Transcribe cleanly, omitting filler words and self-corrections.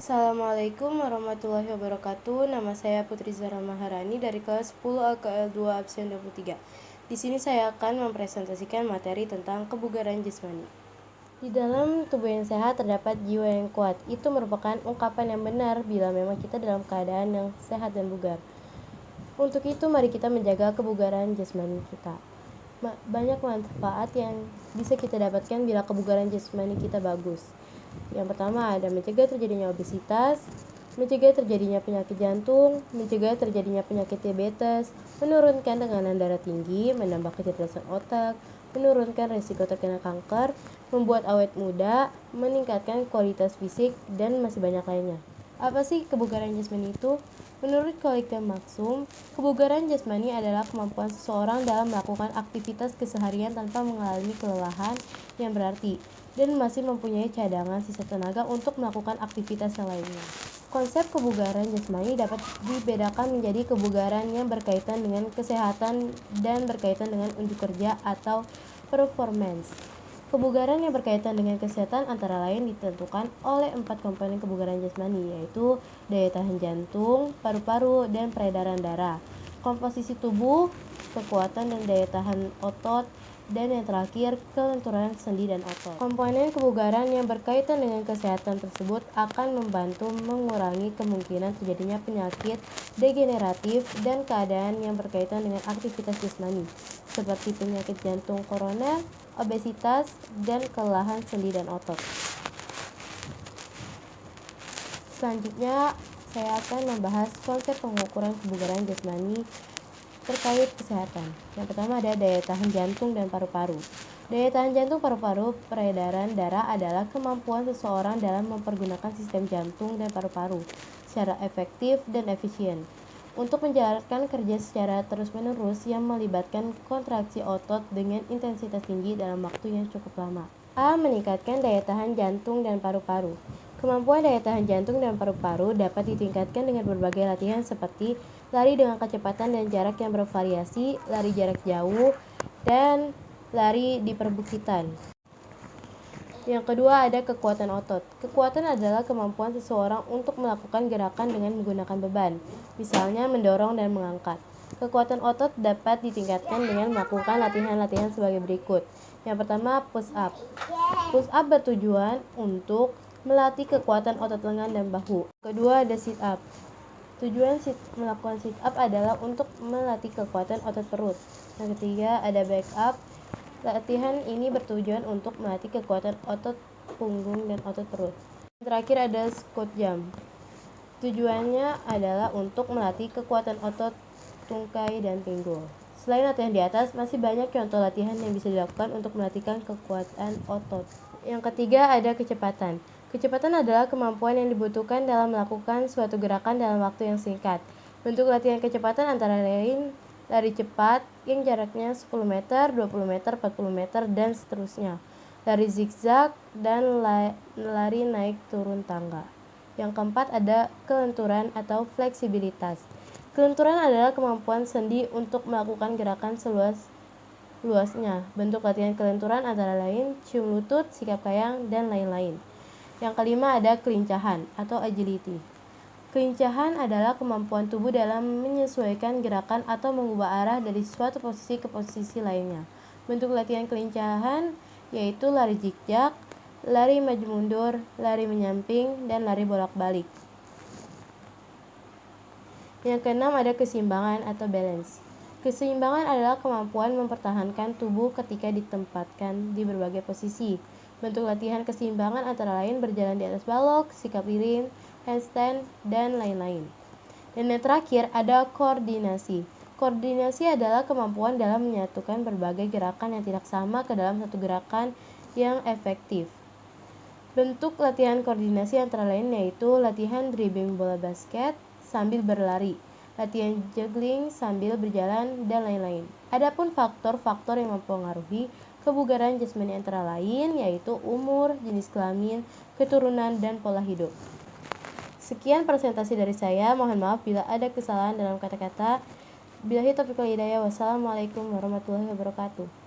Assalamualaikum warahmatullahi wabarakatuh. Nama saya Putri Zahra Maharani dari kelas 10 AKL 2 absen 23. Di sini saya akan mempresentasikan materi tentang kebugaran jasmani. Di dalam tubuh yang sehat terdapat jiwa yang kuat. Itu merupakan ungkapan yang benar bila memang kita dalam keadaan yang sehat dan bugar. Untuk itu mari kita menjaga kebugaran jasmani kita. Banyak manfaat yang bisa kita dapatkan bila kebugaran jasmani kita bagus. Yang pertama ada mencegah terjadinya obesitas, mencegah terjadinya penyakit jantung, mencegah terjadinya penyakit diabetes, menurunkan tekanan darah tinggi, menambah kecerdasan otak, menurunkan risiko terkena kanker, membuat awet muda, meningkatkan kualitas fisik, dan masih banyak lainnya. Apa sih kebugaran jasmani itu? Menurut Kolektif Maksum, kebugaran jasmani adalah kemampuan seseorang dalam melakukan aktivitas keseharian tanpa mengalami kelelahan yang berarti dan masih mempunyai cadangan sisa tenaga untuk melakukan aktivitas yang lainnya. Konsep kebugaran jasmani dapat dibedakan menjadi kebugaran yang berkaitan dengan kesehatan dan berkaitan dengan unjuk kerja atau performance. Kebugaran yang berkaitan dengan kesehatan antara lain ditentukan oleh 4 komponen kebugaran jasmani, yaitu daya tahan jantung, paru-paru, dan peredaran darah, komposisi tubuh, kekuatan dan daya tahan otot, dan yang terakhir, kelenturan sendi dan otot. Komponen kebugaran yang berkaitan dengan kesehatan tersebut akan membantu mengurangi kemungkinan terjadinya penyakit degeneratif dan keadaan yang berkaitan dengan aktivitas jasmani, seperti penyakit jantung koroner, obesitas, dan kelelahan sendi dan otot. Selanjutnya, saya akan membahas konsep pengukuran kebugaran jasmani terkait kesehatan. Yang pertama ada daya tahan jantung dan paru-paru. Daya tahan jantung, paru-paru, peredaran darah adalah kemampuan seseorang dalam mempergunakan sistem jantung dan paru-paru secara efektif dan efisien untuk menjalankan kerja secara terus-menerus yang melibatkan kontraksi otot dengan intensitas tinggi dalam waktu yang cukup lama. A. Meningkatkan daya tahan jantung dan paru-paru. Kemampuan daya tahan jantung dan paru-paru dapat ditingkatkan dengan berbagai latihan seperti lari dengan kecepatan dan jarak yang bervariasi, lari jarak jauh, dan lari di perbukitan. Yang kedua ada kekuatan otot. Kekuatan adalah kemampuan seseorang untuk melakukan gerakan dengan menggunakan beban, misalnya mendorong dan mengangkat. Kekuatan otot dapat ditingkatkan dengan melakukan latihan-latihan sebagai berikut. Yang pertama, push up. Push up bertujuan untuk melatih kekuatan otot lengan dan bahu. Kedua ada sit up. Tujuan melakukan sit up adalah untuk melatih kekuatan otot perut. Yang ketiga ada back up. Latihan ini bertujuan untuk melatih kekuatan otot punggung dan otot perut. Yang terakhir ada squat jump. Tujuannya adalah untuk melatih kekuatan otot tungkai dan pinggul. Selain latihan di atas, masih banyak contoh latihan yang bisa dilakukan untuk melatihkan kekuatan otot. Yang ketiga ada kecepatan. Kecepatan adalah kemampuan yang dibutuhkan dalam melakukan suatu gerakan dalam waktu yang singkat. Bentuk latihan kecepatan antara lain lari cepat yang jaraknya 10 meter, 20 meter, 40 meter, dan seterusnya. Lari zigzag dan lari naik turun tangga. Yang keempat ada kelenturan atau fleksibilitas. Kelenturan adalah kemampuan sendi untuk melakukan gerakan seluas-luasnya. Bentuk latihan kelenturan antara lain cium lutut, sikap kayang, dan lain-lain. Yang kelima ada kelincahan atau agility. Kelincahan adalah kemampuan tubuh dalam menyesuaikan gerakan atau mengubah arah dari suatu posisi ke posisi lainnya. Bentuk latihan kelincahan yaitu lari zigzag, lari maju mundur, lari menyamping, dan lari bolak-balik. Yang keenam ada keseimbangan atau balance. Keseimbangan adalah kemampuan mempertahankan tubuh ketika ditempatkan di berbagai posisi. Bentuk latihan keseimbangan antara lain berjalan di atas balok, sikap lilin, handstand, dan lain-lain. Dan yang terakhir ada koordinasi. Koordinasi adalah kemampuan dalam menyatukan berbagai gerakan yang tidak sama ke dalam satu gerakan yang efektif. Bentuk latihan koordinasi antara lain yaitu latihan dribbling bola basket sambil berlari, latihan juggling sambil berjalan, dan lain-lain. Adapun faktor-faktor yang mempengaruhi kebugaran jasmani antara lain yaitu umur, jenis kelamin, keturunan, dan pola hidup. Sekian presentasi dari saya. Mohon maaf bila ada kesalahan dalam kata-kata. Billahi taufiq wal hidayah. Wassalamualaikum warahmatullahi wabarakatuh.